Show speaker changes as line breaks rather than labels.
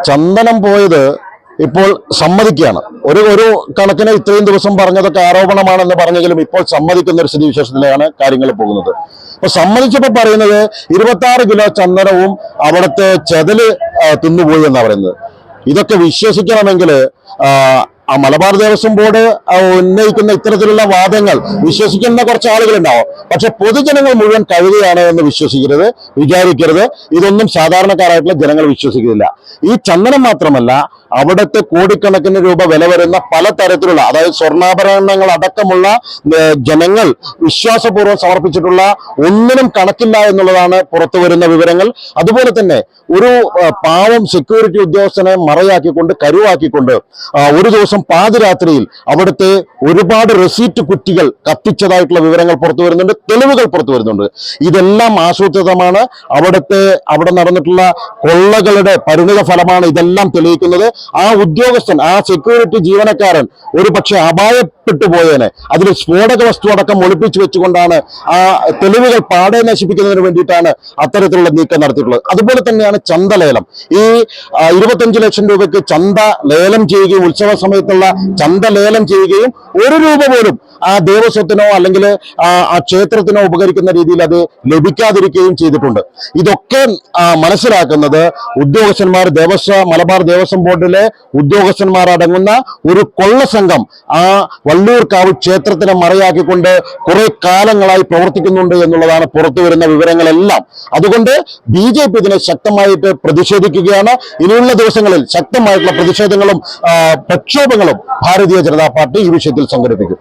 ചന്ദനം പോയത് ഇപ്പോൾ സമ്മതിക്കുകയാണ്. ഒരു കണക്കിന് ഇത്രയും ദിവസം പറഞ്ഞതൊക്കെ ആരോപണമാണെന്ന് പറഞ്ഞെങ്കിലും ഇപ്പോൾ സമ്മതിക്കുന്ന ഒരു സ്ഥിതിവിശേഷത്തിലാണ് കാര്യങ്ങൾ പോകുന്നത്. അപ്പൊ സമ്മതിച്ചപ്പോൾ പറയുന്നത് 26 കിലോ ചന്ദനവും അവിടുത്തെ ചെതല് തിന്നുപോയി എന്നാ പറയുന്നത്. ഇതൊക്കെ വിശ്വസിക്കണമെങ്കിൽ ആ മലബാർ ദേവസ്വം ബോർഡ് ഉന്നയിക്കുന്ന ഇത്തരത്തിലുള്ള വാദങ്ങൾ വിശ്വസിക്കുന്ന കുറച്ച് ആളുകളുണ്ടാവും. പക്ഷെ പൊതുജനങ്ങൾ മുഴുവൻ കഴുതയാണ് എന്ന് വിചാരിക്കരുത്. ഇതൊന്നും സാധാരണക്കാരായിട്ടുള്ള ജനങ്ങൾ വിശ്വസിക്കുന്നില്ല. ഈ ചന്ദനം മാത്രമല്ല, അവിടുത്തെ കോടിക്കണക്കിന് രൂപ വില വരുന്ന പലതരത്തിലുള്ള, അതായത് സ്വർണ്ണാഭരണങ്ങൾ അടക്കമുള്ള ജനങ്ങൾ വിശ്വാസപൂർവ്വം സമർപ്പിച്ചിട്ടുള്ള ഒന്നിനും കണക്കില്ല എന്നുള്ളതാണ് പുറത്തു വരുന്ന വിവരങ്ങൾ. അതുപോലെ തന്നെ ഒരു പാവം സെക്യൂരിറ്റി ഉദ്യോഗസ്ഥനെ മറയാക്കിക്കൊണ്ട് കരുവാക്കിക്കൊണ്ട് ഒരു ദിവസം പാതിരാത്രിയിൽ അവിടുത്തെ ഒരുപാട് റെസീറ്റ് കുറ്റികൾ കത്തിച്ചതായിട്ടുള്ള വിവരങ്ങൾ പുറത്തു വരുന്നുണ്ട്, തെളിവുകൾ പുറത്തു വരുന്നുണ്ട്. ഇതെല്ലാം ആസൂത്രിതമാണ്. അവിടെ നടന്നിട്ടുള്ള കൊള്ളകളുടെ പരിണിത ഫലമാണ് ഇതെല്ലാം തെളിയിക്കുന്നത്. ആ ഉദ്യോഗസ്ഥൻ, ആ സെക്യൂരിറ്റി ജീവനക്കാരൻ ഒരു പക്ഷെ അപായപ്പെട്ടു പോയേനെ. അതിൽ സ്ഫോടക വസ്തു അടക്കം ഒളിപ്പിച്ചു വെച്ചുകൊണ്ടാണ് ആ തെളിവുകൾ പാടെ നശിപ്പിക്കുന്നതിന് വേണ്ടിയിട്ടാണ് അത്തരത്തിലുള്ള നീക്കം നടത്തിയിട്ടുള്ളത്. അതുപോലെ തന്നെയാണ് ചന്തലേലം. ഈ 25 ലക്ഷം രൂപയ്ക്ക് ചന്ത ലേലം ചെയ്യുകയും ഉത്സവ സമയത്തുള്ള ചന്ത ലേലം ചെയ്യുകയും 1 രൂപ പോലും ആ ദേവസ്വത്തിനോ അല്ലെങ്കിൽ ആ ക്ഷേത്രത്തിനോ ഉപകരിക്കുന്ന രീതിയിൽ അത് ലഭിക്കാതിരിക്കുകയും ചെയ്തിട്ടുണ്ട്. ഇതൊക്കെ മനസ്സിലാക്കുന്നത് ഉദ്യോഗസ്ഥന്മാർ, മലബാർ ദേവസ്വം ബോർഡിലെ ഉദ്യോഗസ്ഥന്മാർ അടങ്ങുന്ന ഒരു കൊള്ള സംഘം ആ വള്ളിയൂർക്കാവ് ക്ഷേത്രത്തിനെ മറയാക്കിക്കൊണ്ട് കുറെ കാലങ്ങളായി പ്രവർത്തിക്കുന്നുണ്ട് എന്നുള്ളതാണ് പുറത്തു വരുന്ന വിവരങ്ങളെല്ലാം. അതുകൊണ്ട് BJP ഇതിനെ ശക്തമായിട്ട് പ്രതിഷേധിക്കുകയാണ്. ഇനിയുള്ള ദിവസങ്ങളിൽ ശക്തമായിട്ടുള്ള പ്രതിഷേധങ്ങളും പ്രക്ഷോഭങ്ങളും ഭാരതീയ ജനതാ പാർട്ടി ഈ വിഷയത്തിൽ സംഘടിപ്പിക്കും.